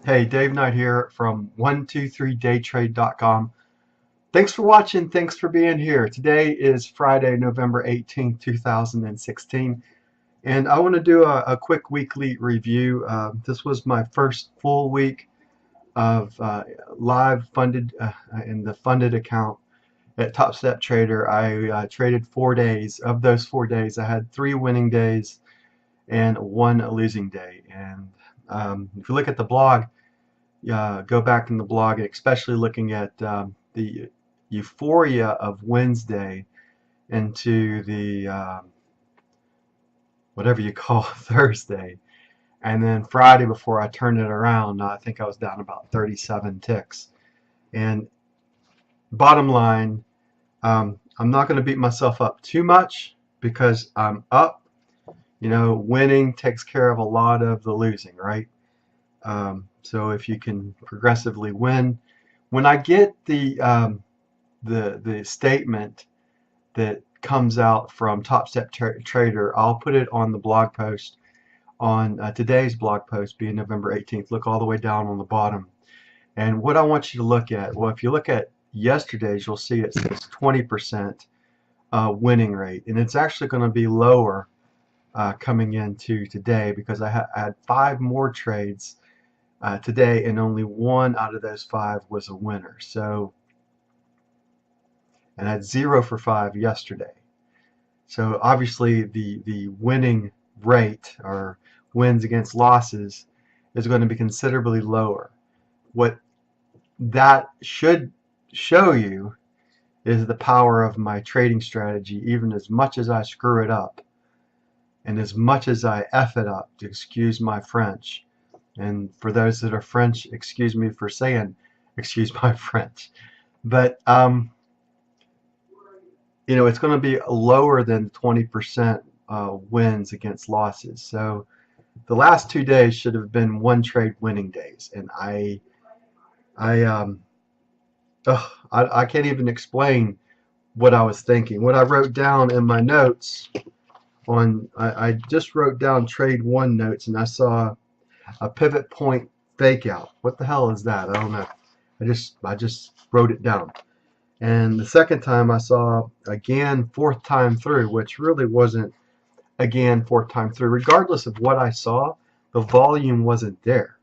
Hey, Dave Knight here from 123daytrade.com. Thanks for watching. Thanks for being here. Today is Friday, November 18th, 2016, and I want to do a quick weekly review. This was my first full week of live funded in the funded account at Top Step Trader. I traded 4 days. Of those 4 days, I had 3 winning days and 1 losing day. And if you look at the blog, go back in the blog, especially looking at the euphoria of Wednesday into the whatever you call Thursday, and then Friday before I turned it around, I think I was down about 37 ticks. And bottom line, I'm not going to beat myself up too much because I'm up. You know, winning takes care of a lot of the losing, right? So if you can progressively win, when I get the statement that comes out from Top Step Trader, I'll put it on the blog post on today's blog post, being November 18th. Look all the way down on the bottom. And what I want you to look at, well, if you look at yesterday's, you'll see it says 20% winning rate, and it's actually going to be lower coming into today because I had 5 more trades today, and only 1 out of those 5 was a winner. So, and I had 0 for 5 yesterday. So obviously the winning rate, or wins against losses, is going to be considerably lower. What that should show you is the power of my trading strategy, even as much as I screw it up and as much as I F it up, to excuse my French. And for those that are French, excuse me for saying, excuse my French. But, you know, it's going to be lower than 20% wins against losses. So the last 2 days should have been 1 trade winning days. And I can't even explain what I was thinking. What I wrote down in my notes I just wrote down trade 1 notes, and I saw a pivot point fake out. What the hell is that? I don't know. I just wrote it down. And the second time I saw again 4th time through, which really wasn't again 4th time through. Regardless of what I saw, the volume wasn't there.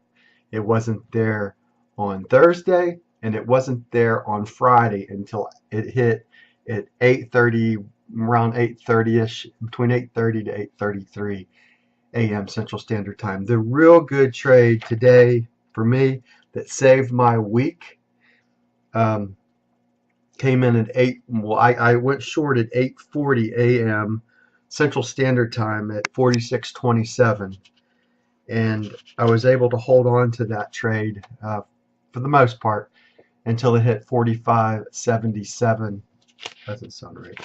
It wasn't there on Thursday, and it wasn't there on Friday until it hit at 8:30, around 8:30ish, between 8:30 to 8:33 a.m. Central Standard Time. The real good trade today for me that saved my week came in at 8. Well, I went short at 8:40 a.m. Central Standard Time at 46.27, and I was able to hold on to that trade for the most part until it hit 45.77. Doesn't sound right.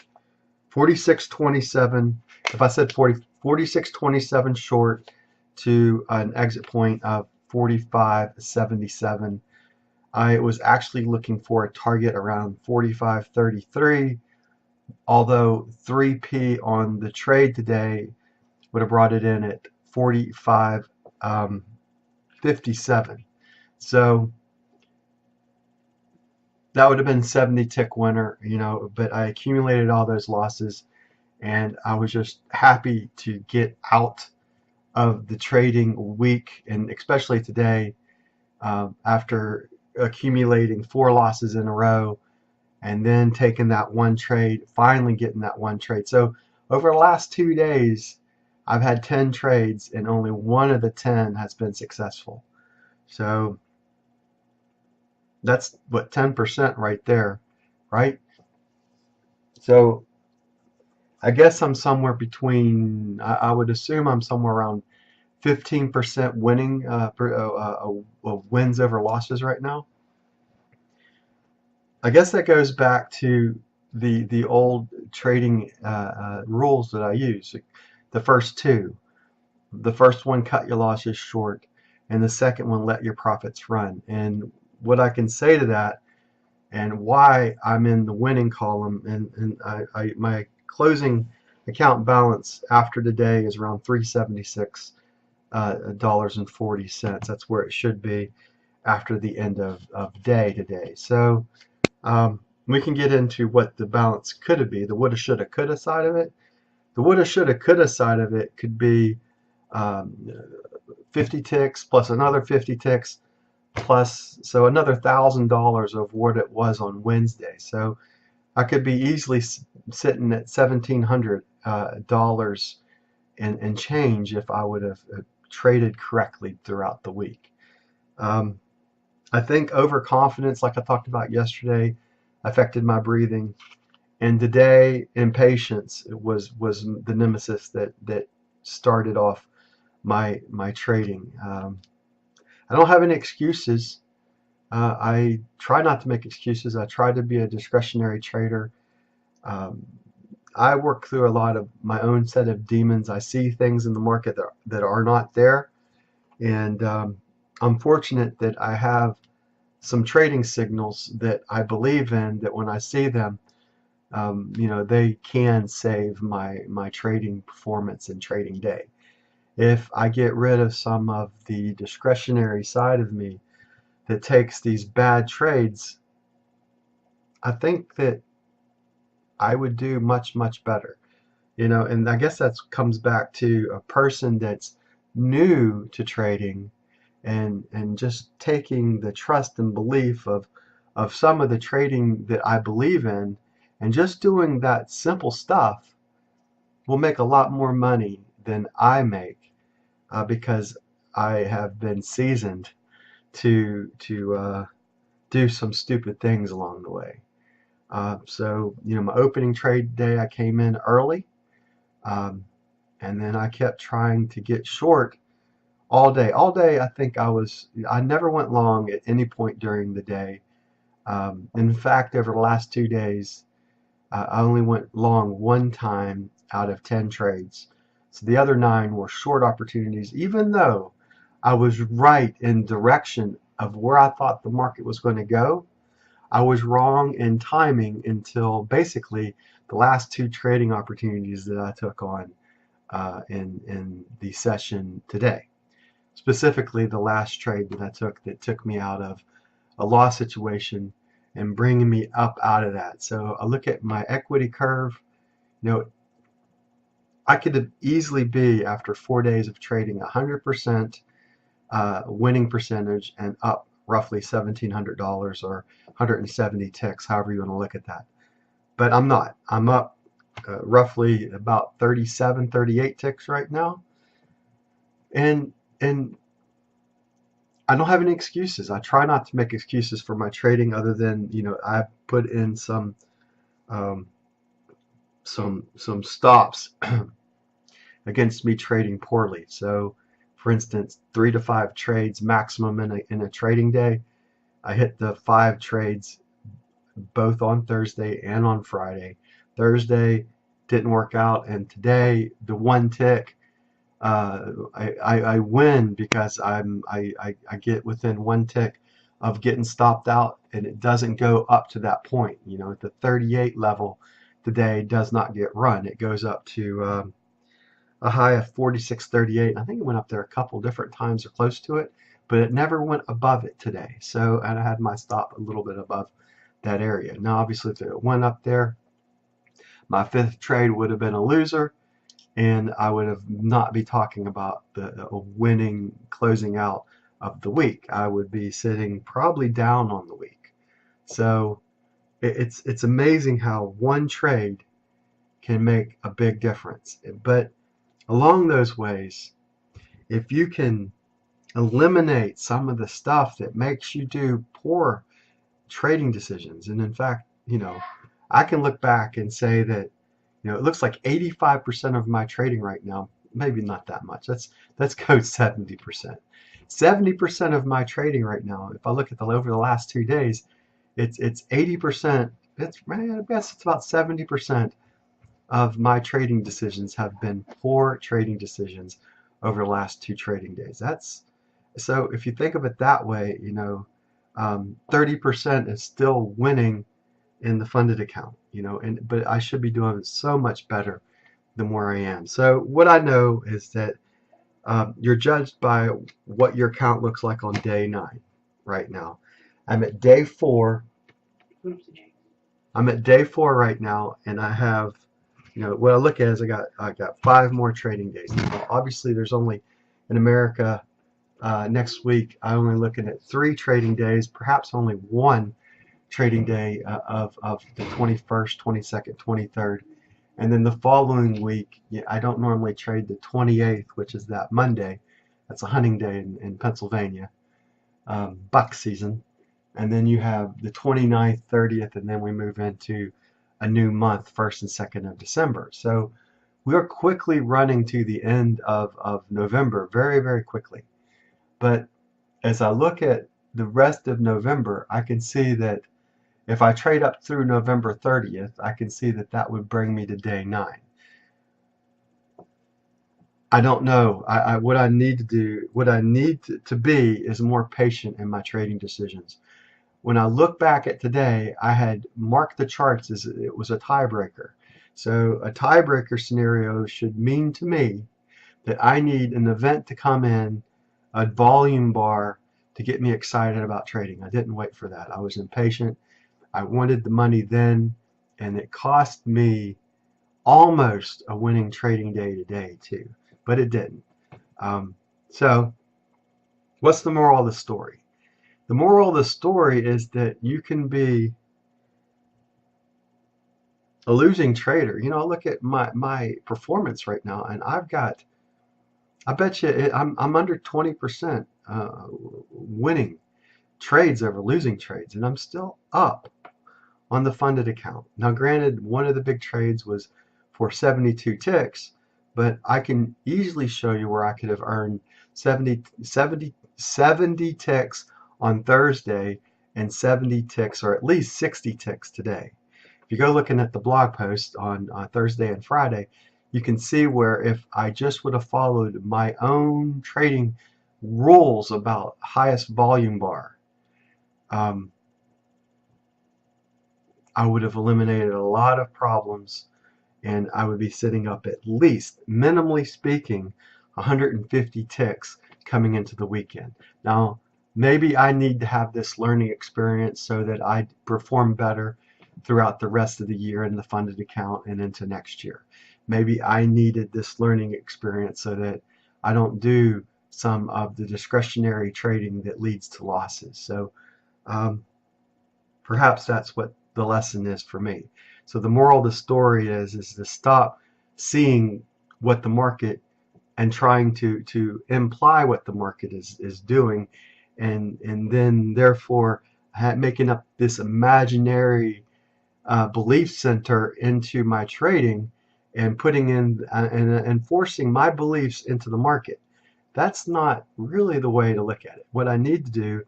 46.27. If I said 46.27 short to an exit point of 45.77. I was actually looking for a target around 45.33, although 3P on the trade today would have brought it in at 45.57. So that would have been 70 tick winner, you know, but I accumulated all those losses, and I was just happy to get out of the trading week, and especially today, after accumulating 4 losses in a row and then taking that 1 trade, finally getting that 1 trade. So over the last 2 days, I've had 10 trades, and only 1 of the 10 has been successful. So that's what, 10% right there, right? So I guess I'm somewhere between, I would assume I'm somewhere around 15% winning wins over losses right now. I guess that goes back to the old trading rules that I use. The first 2. The first one, cut your losses short, and the second one, let your profits run. And what I can say to that, and why I'm in the winning column, and my closing account balance after today is around 376. $40. That's where it should be after the end of day today. So we can get into what the balance could be, the woulda, shoulda, coulda side of it. The woulda, shoulda, coulda side of it could be um, 50 ticks plus another 50 ticks plus, so another $1,000 of what it was on Wednesday. So I could be easily sitting at $1,700 and change if I would have traded correctly throughout the week. I think overconfidence, like I talked about yesterday, affected my breathing, and today impatience was the nemesis that started off my trading. I don't have any excuses. I try not to make excuses. I try to be a discretionary trader. Um, I work through a lot of my own set of demons. I see things in the market that are not there, and I'm fortunate that I have some trading signals that I believe in, that when I see them, they can save my trading performance and trading day. If I get rid of some of the discretionary side of me that takes these bad trades, I think that I would do much better. And I guess that comes back to a person that's new to trading and just taking the trust and belief of some of the trading that I believe in, and just doing that simple stuff will make a lot more money than I make, because I have been seasoned to do some stupid things along the way. So my opening trade day, I came in early, um, and then I kept trying to get short all day. All day, I never went long at any point during the day. In fact, over the last 2 days, I only went long one time out of 10 trades. So the other 9 were short opportunities, even though I was right in direction of where I thought the market was going to go. I was wrong in timing until basically the last 2 trading opportunities that I took on in the session today. Specifically, the last trade that took me out of a loss situation and bringing me up out of that. So I look at my equity curve. I could easily be, after 4 days of trading, 100% winning percentage and up roughly $1,700 or 170 ticks, however you want to look at that. But I'm not. I'm up roughly about 37, 38 ticks right now. And I don't have any excuses. I try not to make excuses for my trading, other than I put in some um, stops against me trading poorly. So, for instance, 3 to 5 trades maximum in a trading day. I hit the 5 trades both on Thursday and on Friday. Thursday didn't work out, and today the 1 tick. I win because I get within 1 tick of getting stopped out, and it doesn't go up to that point. At the 38 level, the day does not get run. It goes up to a high of 46.38. I think it went up there a couple different times or close to it, but it never went above it today. So, and I had my stop a little bit above that area. Now, obviously, if it went up there, my 5th trade would have been a loser, and I would have not be talking about the winning closing out of the week. I would be sitting probably down on the week. So it's amazing how one trade can make a big difference. But along those ways, if you can eliminate some of the stuff that makes you do poor trading decisions, and in fact, I can look back and say that it looks like 85% of my trading right now, maybe not that much. Let's go 70%. 70% of my trading right now, if I look at over the last 2 days, it's 80%. I guess it's about 70% of my trading decisions have been poor trading decisions over the last 2 trading days. So if you think of it that way, 30% is still winning in the funded account, but I should be doing so much better than where I am. So what I know is that You're judged by what your count looks like on day 9 right now. I'm at day 4. I'm at day 4 right now, and I have, what I look at is I got 5 more trading days. Now, obviously, there's only in America next week. I'm only looking at 3 trading days, perhaps only 1 trading day of the 21st, 22nd, 23rd. And then the following week, I don't normally trade the 28th, which is that Monday. That's a hunting day in Pennsylvania, buck season. And then you have the 29th, 30th, and then we move into a new month, 1st and 2nd of December. So we're quickly running to the end of November, very, very quickly. But as I look at the rest of November, I can see that if I trade up through November 30th, I can see that that would bring me to day 9. I don't know. What I need to do, what I need to be is more patient in my trading decisions. When I look back at today, I had marked the charts as it was a tiebreaker. So a tiebreaker scenario should mean to me that I need an event to come in, a volume bar, to get me excited about trading. I didn't wait for that. I was impatient. I wanted the money then, and it cost me almost a winning trading day today too, but it didn't. So what's the moral of the story? The moral of the story is that you can be a losing trader. Look at my performance right now, and I bet you I'm under 20% winning trades over losing trades, and I'm still up on the funded account. Now, granted, one of the big trades was for 72 ticks, but I can easily show you where I could have earned 70 ticks on Thursday and 70 ticks, or at least 60 ticks today. If you go looking at the blog post on Thursday and Friday, you can see where if I just would have followed my own trading rules about highest volume bar, I would have eliminated a lot of problems, and I would be sitting up at least, minimally speaking, 150 ticks coming into the weekend. Now, maybe I need to have this learning experience so that I perform better throughout the rest of the year in the funded account and into next year. Maybe I needed this learning experience so that I don't do some of the discretionary trading that leads to losses. So perhaps that's what the lesson is for me. So the moral of the story is to stop seeing what the market and trying to imply what the market is doing, and then therefore making up this imaginary belief center into my trading and putting in and forcing my beliefs into the market. That's not really the way to look at it. What I need to do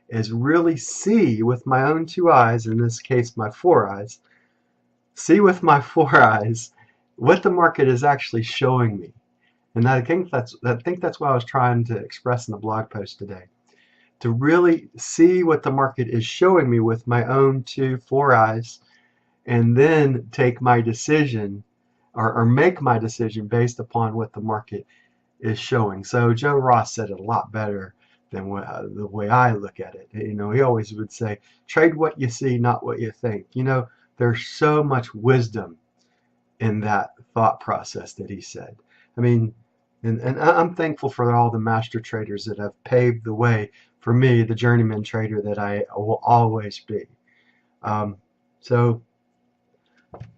is really see with my own 2 eyes, in this case my 4 eyes, see with my 4 eyes what the market is actually showing me. And I think that's what I was trying to express in the blog post today. To really see what the market is showing me with my own 4 eyes, and then take my decision or make my decision based upon what the market is showing. So Joe Ross said it a lot better than the way I look at it. He always would say, trade what you see, not what you think. There's so much wisdom in that thought process that he said. I mean, and I'm thankful for all the master traders that have paved the way for me, the journeyman trader that I will always be. So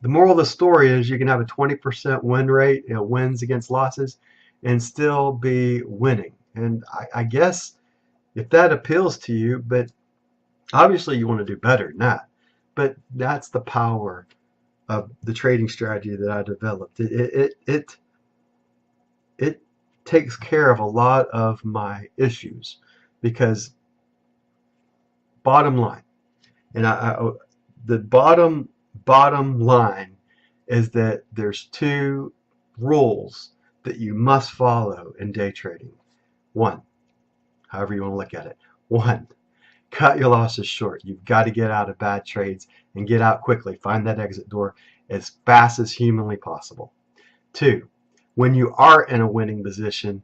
the moral of the story is you can have a 20% win rate, wins against losses, and still be winning. And I guess if that appeals to you, but obviously you want to do better than that. But that's the power of the trading strategy that I developed. It takes care of a lot of my issues, because bottom line, and the bottom line is that there's 2 rules that you must follow in day trading. 1, however you want to look at it. 1, cut your losses short. You've got to get out of bad trades and get out quickly. Find that exit door as fast as humanly possible. 2, when you are in a winning position,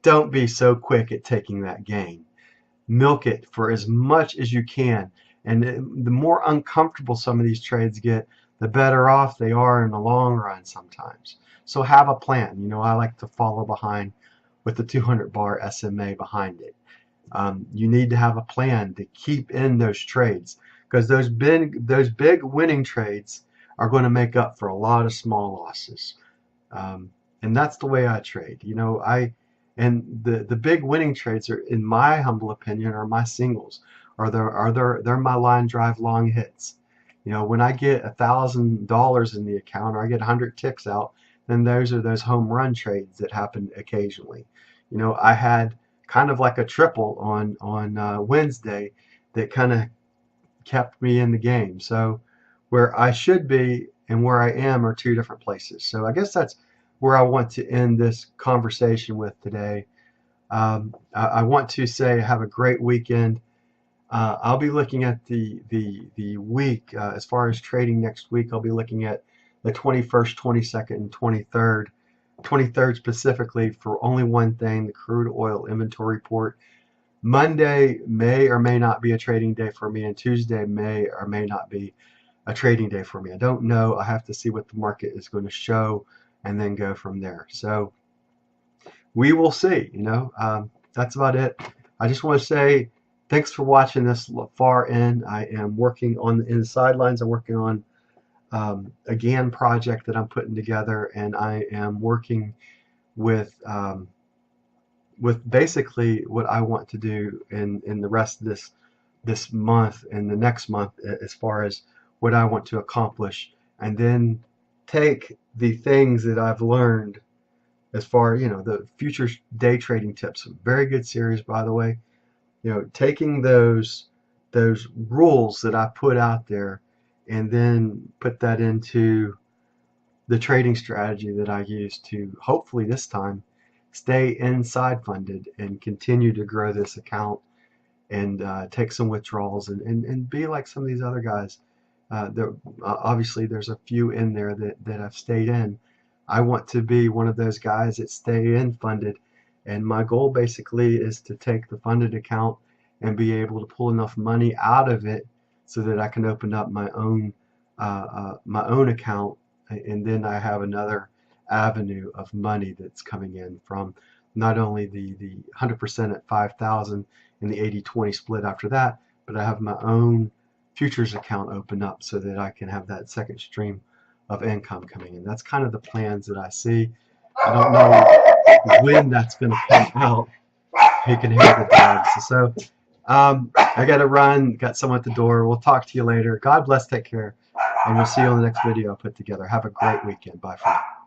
don't be so quick at taking that gain. Milk it for as much as you can. And the more uncomfortable some of these trades get, the better off they are in the long run sometimes. So have a plan. You know, I like to follow behind with the 200 bar SMA behind it. You need to have a plan to keep in those trades, because those big winning trades are going to make up for a lot of small losses. And that's the way I trade. You know, and the big winning trades are, in my humble opinion, are my singles, or they're my line drive long hits. You know, when I get $1,000 in the account, or I get 100 ticks out, then those are those home run trades that happen occasionally. You know, I had kind of like a triple on Wednesday that kind of kept me in the game. So where I should be and where I am are two different places. So I guess that's where I want to end this conversation with today. I want to say have a great weekend. I'll be looking at the week as far as trading next week. I'll be looking at the 21st, 22nd, and 23rd. 23rd specifically for only one thing: the crude oil inventory report. Monday may or may not be a trading day for me, and Tuesday may or may not be a trading day for me. I don't know. I have to see what the market is going to show and then go from there. So we will see. You know, that's about it. I just want to say thanks for watching this far in. I am working on in the sidelines. I'm working on a GAN project that I'm putting together, and I am working with basically what I want to do in the rest of this month and the next month, as far as what I want to accomplish, and then take the things that I've learned as far, you know, the future day trading tips. Very good series, by the way. You know, taking those rules that I put out there and then put that into the trading strategy that I use to hopefully this time stay inside funded and continue to grow this account and take some withdrawals and be like some of these other guys. Obviously there's a few in there that I've stayed in. I want to be one of those guys that stay in funded, and my goal basically is to take the funded account and be able to pull enough money out of it so that I can open up my own account, and then I have another avenue of money that's coming in from not only the 100% at 5,000 and the 80-20 split after that, but I have my own futures account open up so that I can have that second stream of income coming in. That's kind of the plans that I see. I don't know when that's going to come out. You can hear the dogs. So I got to run. Got someone at the door. We'll talk to you later. God bless. Take care. And we'll see you on the next video I put together. Have a great weekend. Bye for now.